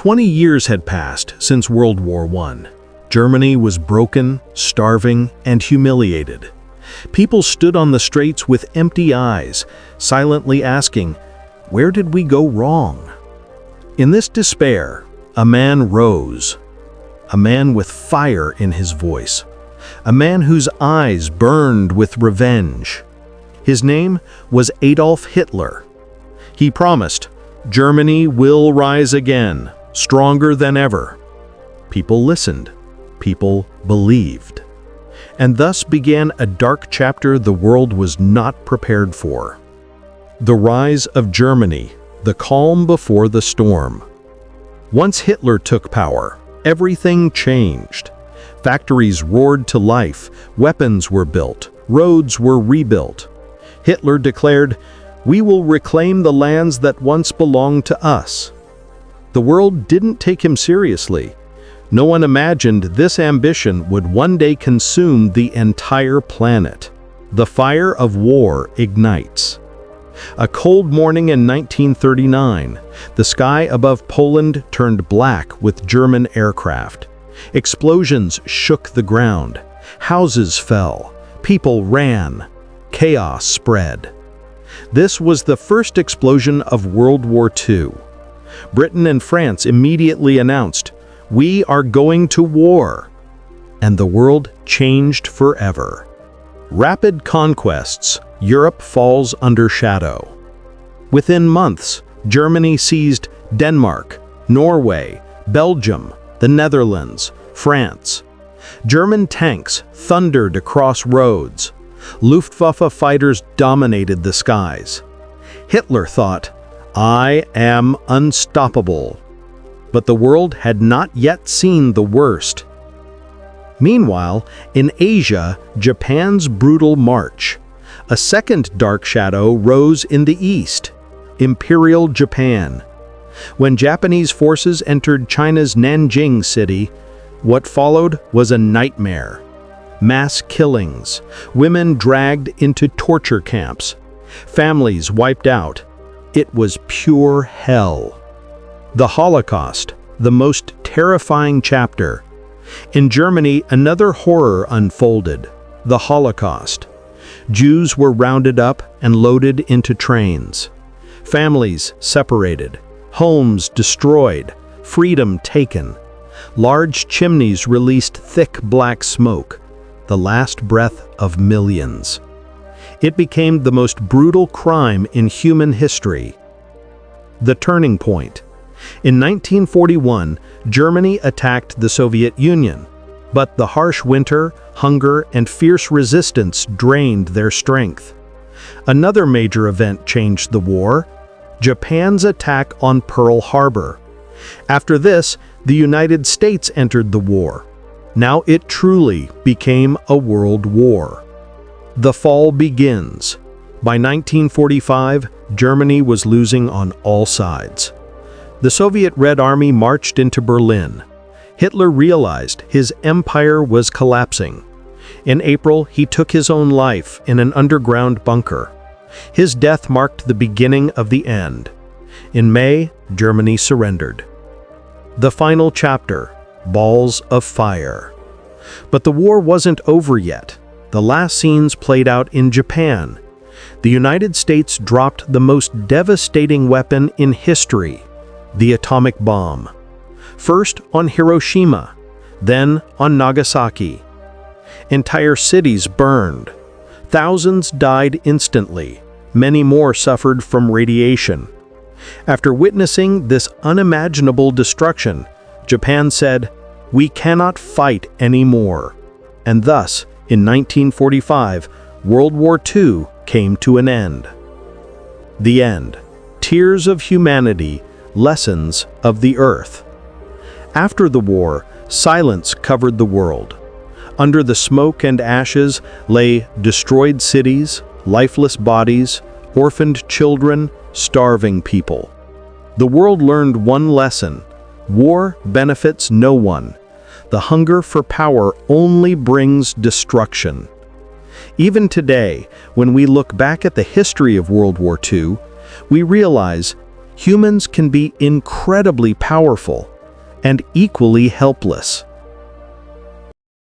20 years had passed since World War I. Germany was broken, starving, and humiliated. People stood on the streets with empty eyes, silently asking, "Where did we go wrong?" In this despair, a man rose. A man with fire in his voice. A man whose eyes burned with revenge. His name was Adolf Hitler. He promised, "Germany will rise again, stronger than ever." People listened. People believed. And thus began a dark chapter the world was not prepared for. The rise of Germany, the calm before the storm. Once Hitler took power, everything changed. Factories roared to life, weapons were built, roads were rebuilt. Hitler declared, "We will reclaim the lands that once belonged to us." The world didn't take him seriously. No one imagined this ambition would one day consume the entire planet. The fire of war ignites. A cold morning in 1939, the sky above Poland turned black with German aircraft. Explosions shook the ground. Houses fell. People ran. Chaos spread. This was the first explosion of World War II. Britain and France immediately announced, "We are going to war." And the world changed forever. Rapid conquests, Europe falls under shadow. Within months, Germany seized Denmark, Norway, Belgium, the Netherlands, France. German tanks thundered across roads. Luftwaffe fighters dominated the skies. Hitler thought, "I am unstoppable." But the world had not yet seen the worst. Meanwhile, in Asia, Japan's brutal march. A second dark shadow rose in the east, Imperial Japan. When Japanese forces entered China's Nanjing city, what followed was a nightmare. Mass killings, women dragged into torture camps, families wiped out. It was pure hell. The Holocaust, the most terrifying chapter. In Germany, another horror unfolded, the Holocaust. Jews were rounded up and loaded into trains. Families separated, homes destroyed, freedom taken. Large chimneys released thick black smoke, the last breath of millions. It became the most brutal crime in human history. The turning point. In 1941, Germany attacked the Soviet Union, but the harsh winter, hunger, and fierce resistance drained their strength. Another major event changed the war: Japan's attack on Pearl Harbor. After this, the United States entered the war. Now it truly became a world war. The fall begins. By 1945, Germany was losing on all sides. The Soviet Red Army marched into Berlin. Hitler realized his empire was collapsing. In April, he took his own life in an underground bunker. His death marked the beginning of the end. In May, Germany surrendered. The final chapter, Balls of Fire. But the war wasn't over yet. The last scenes played out in Japan. The United States dropped the most devastating weapon in history, the atomic bomb. First on Hiroshima, then on Nagasaki. Entire cities burned. Thousands died instantly. Many more suffered from radiation. After witnessing this unimaginable destruction, Japan said, "We cannot fight anymore." And thus, in 1945, World War II came to an end. The end. Tears of humanity, lessons of the earth. After the war, silence covered the world. Under the smoke and ashes lay destroyed cities, lifeless bodies, orphaned children, starving people. The world learned one lesson: war benefits no one. The hunger for power only brings destruction. Even today, when we look back at the history of World War II, we realize humans can be incredibly powerful, and equally helpless.